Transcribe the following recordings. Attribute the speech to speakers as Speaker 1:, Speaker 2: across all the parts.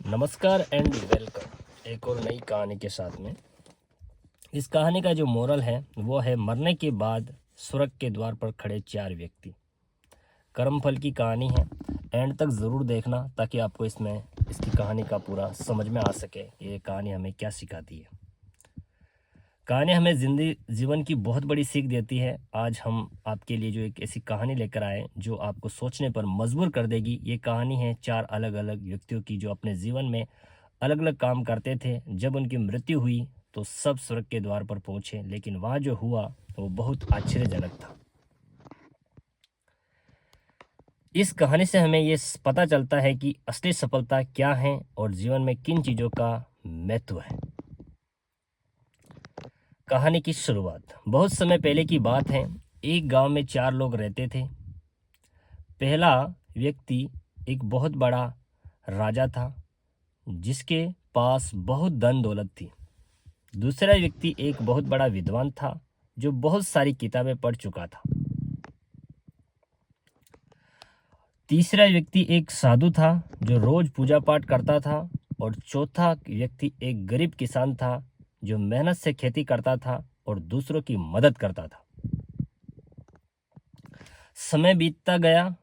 Speaker 1: नमस्कार and welcome एक और नई कहानी के साथ में। इस कहानी का जो मोरल है वो है मरने के बाद स्वर्ग के द्वार पर खड़े 4 व्यक्ति। कर्मफल की कहानी है, एंड तक ज़रूर देखना ताकि आपको इसकी कहानी का पूरा समझ में आ सके कि ये कहानी हमें क्या सिखाती है। कहानी हमें जीवन की बहुत बड़ी सीख देती है। आज हम आपके लिए जो एक ऐसी कहानी लेकर आए जो आपको सोचने पर मजबूर कर देगी। ये कहानी है 4 अलग अलग व्यक्तियों की जो अपने जीवन में अलग अलग काम करते थे। जब उनकी मृत्यु हुई तो सब स्वर्ग के द्वार पर पहुंचे, लेकिन वहां जो हुआ वो बहुत आश्चर्यजनक था। इस कहानी से हमें ये पता चलता है कि असली सफलता क्या है और जीवन में किन चीज़ों का महत्व है। कहानी की शुरुआत बहुत समय पहले की बात है। एक गांव में 4 लोग रहते थे। पहला व्यक्ति एक बहुत बड़ा राजा था जिसके पास बहुत धन दौलत थी। दूसरा व्यक्ति एक बहुत बड़ा विद्वान था जो बहुत सारी किताबें पढ़ चुका था। तीसरा व्यक्ति एक साधु था जो रोज पूजा पाठ करता था। और चौथा व्यक्ति एक गरीब किसान था जो मेहनत से खेती करता था और दूसरों की मदद करता था। समय बीतता गया।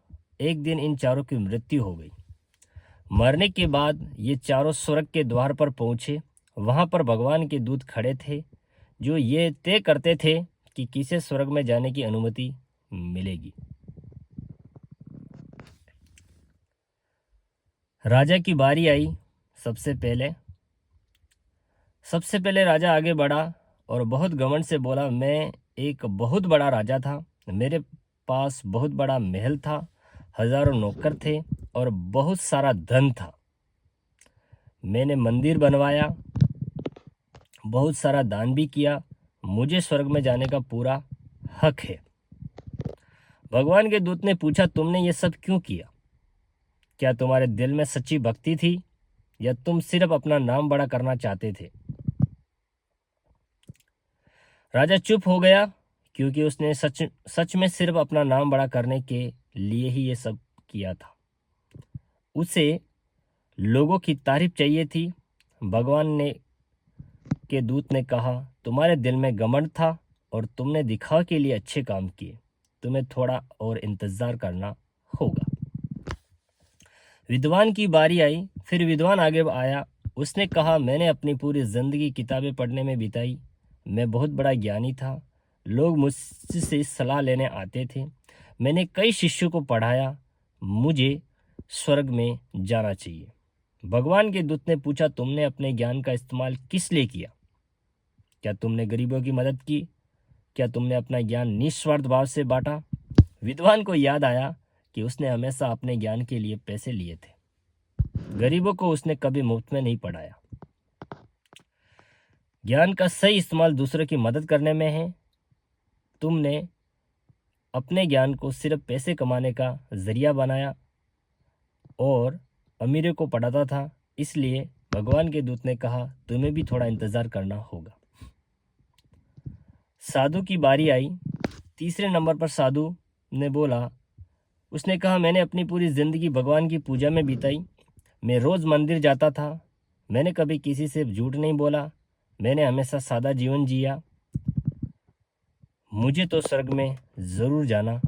Speaker 1: एक दिन इन चारों की मृत्यु हो गई। मरने के बाद ये चारों स्वर्ग के द्वार पर पहुंचे। वहां पर भगवान के दूत खड़े थे जो ये तय करते थे कि किसे स्वर्ग में जाने की अनुमति मिलेगी। राजा की बारी आई। सबसे पहले राजा आगे बढ़ा और बहुत घमंड से बोला, मैं एक बहुत बड़ा राजा था। मेरे पास बहुत बड़ा महल था, हजारों नौकर थे और बहुत सारा धन था। मैंने मंदिर बनवाया, बहुत सारा दान भी किया। मुझे स्वर्ग में जाने का पूरा हक है। भगवान के दूत ने पूछा, तुमने ये सब क्यों किया? क्या तुम्हारे दिल में सच्ची भक्ति थी या तुम सिर्फ अपना नाम बड़ा करना चाहते थे? राजा चुप हो गया क्योंकि उसने सच में सिर्फ अपना नाम बड़ा करने के लिए ही ये सब किया था। उसे लोगों की तारीफ चाहिए थी। भगवान ने के दूत ने कहा, तुम्हारे दिल में घमंड था और तुमने दिखावा के लिए अच्छे काम किए। तुम्हें थोड़ा और इंतजार करना होगा। विद्वान की बारी आई। फिर विद्वान आगे आया। उसने कहा, मैंने अपनी पूरी जिंदगी किताबें पढ़ने में बिताई। मैं बहुत बड़ा ज्ञानी था। लोग मुझसे सलाह लेने आते थे। मैंने कई शिष्यों को पढ़ाया। मुझे स्वर्ग में जाना चाहिए। भगवान के दूत ने पूछा, तुमने अपने ज्ञान का इस्तेमाल किस लिए किया? क्या तुमने गरीबों की मदद की? क्या तुमने अपना ज्ञान निस्वार्थ भाव से बांटा? विद्वान को याद आया कि उसने हमेशा अपने ज्ञान के लिए पैसे लिए थे। गरीबों को उसने कभी मुफ्त में नहीं पढ़ाया। ज्ञान का सही इस्तेमाल दूसरों की मदद करने में है। तुमने अपने ज्ञान को सिर्फ पैसे कमाने का जरिया बनाया और अमीरों को पढ़ाता था। इसलिए भगवान के दूत ने कहा, तुम्हें भी थोड़ा इंतजार करना होगा। साधु की बारी आई। तीसरे नंबर पर साधु ने बोला, उसने कहा, मैंने अपनी पूरी जिंदगी भगवान की पूजा में बिताई। मैं रोज मंदिर जाता था। मैंने कभी किसी से झूठ नहीं बोला। मैंने हमेशा सादा जीवन जिया। मुझे तो स्वर्ग में जरूर जाना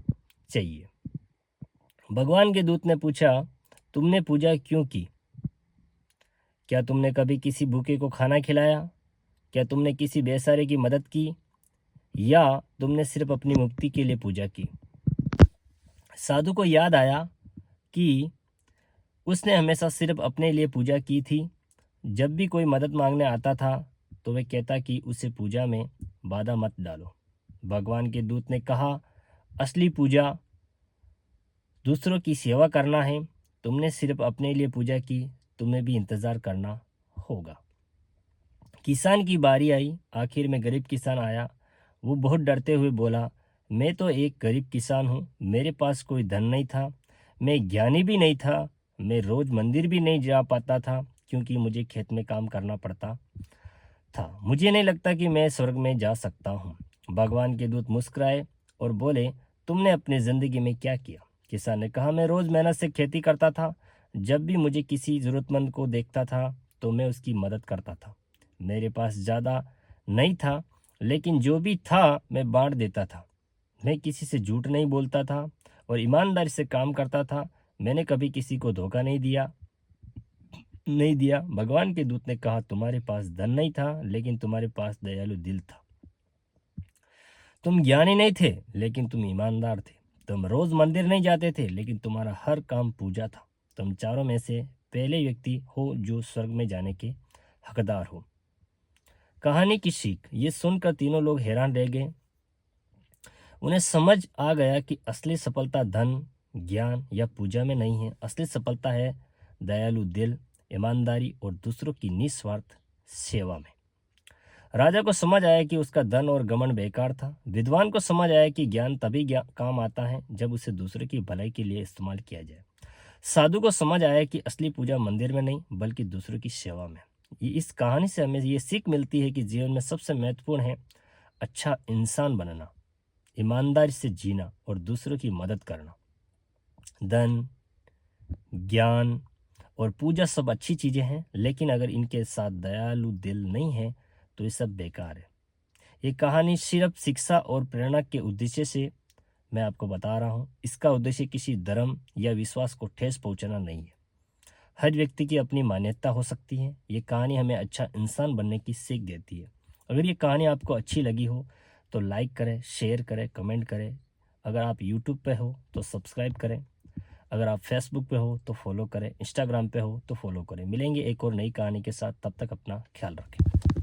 Speaker 1: चाहिए। भगवान के दूत ने पूछा, तुमने पूजा क्यों की? क्या तुमने कभी किसी भूखे को खाना खिलाया? क्या तुमने किसी बेसहारे की मदद की या तुमने सिर्फ अपनी मुक्ति के लिए पूजा की? साधु को याद आया कि उसने हमेशा सिर्फ अपने लिए पूजा की थी। जब भी कोई मदद मांगने आता था तो वह कहता कि उसे पूजा में बाधा मत डालो। भगवान के दूत ने कहा, असली पूजा दूसरों की सेवा करना है। तुमने सिर्फ अपने लिए पूजा की, तुम्हें भी इंतजार करना होगा। किसान की बारी आई। आखिर में गरीब किसान आया। वो बहुत डरते हुए बोला, मैं तो एक गरीब किसान हूँ। मेरे पास कोई धन नहीं था। मैं ज्ञानी भी नहीं था। मैं रोज मंदिर भी नहीं जा पाता था क्योंकि मुझे खेत में काम करना पड़ता था। मुझे नहीं लगता कि मैं स्वर्ग में जा सकता हूँ। भगवान के दूत मुस्कुराए और बोले, तुमने अपनी जिंदगी में क्या किया? किसान ने कहा, मैं रोज मेहनत से खेती करता था। जब भी मुझे किसी ज़रूरतमंद को देखता था तो मैं उसकी मदद करता था। मेरे पास ज़्यादा नहीं था, लेकिन जो भी था मैं बांट देता था। मैं किसी से झूठ नहीं बोलता था और ईमानदारी से काम करता था। मैंने कभी किसी को धोखा नहीं दिया। भगवान के दूत ने कहा, तुम्हारे पास धन नहीं था, लेकिन तुम्हारे पास दयालु दिल था। तुम ज्ञानी नहीं थे, लेकिन तुम ईमानदार थे। तुम रोज मंदिर नहीं जाते थे, लेकिन तुम्हारा हर काम पूजा था। तुम चारों में से पहले व्यक्ति हो जो स्वर्ग में जाने के हकदार हो। कहानी की सीख। ये सुनकर तीनों लोग हैरान रह गए। उन्हें समझ आ गया कि असली सफलता धन, ज्ञान या पूजा में नहीं है। असली सफलता है दयालु दिल, ईमानदारी और दूसरों की निस्वार्थ सेवा में। राजा को समझ आया कि उसका धन और घमंड बेकार था। विद्वान को समझ आया कि ज्ञान तभी काम आता है जब उसे दूसरे की भलाई के लिए इस्तेमाल किया जाए। साधु को समझ आया कि असली पूजा मंदिर में नहीं, बल्कि दूसरों की सेवा में। इस कहानी से हमें ये सीख मिलती है कि जीवन में सबसे महत्वपूर्ण है अच्छा इंसान बनना, ईमानदारी से जीना और दूसरों की मदद करना। धन, ज्ञान और पूजा सब अच्छी चीज़ें हैं, लेकिन अगर इनके साथ दयालु दिल नहीं है तो ये सब बेकार है। ये कहानी सिर्फ शिक्षा और प्रेरणा के उद्देश्य से मैं आपको बता रहा हूँ। इसका उद्देश्य किसी धर्म या विश्वास को ठेस पहुँचाना नहीं है। हर व्यक्ति की अपनी मान्यता हो सकती है। ये कहानी हमें अच्छा इंसान बनने की सीख देती है। अगर ये कहानी आपको अच्छी लगी हो तो लाइक करें, शेयर करें, कमेंट करें। अगर आप यूट्यूब पे हो तो सब्सक्राइब करें। अगर आप फेसबुक पे हो तो फॉलो करें, इंस्टाग्राम पे हो तो फॉलो करें। मिलेंगे एक और नई कहानी के साथ, तब तक अपना ख्याल रखें।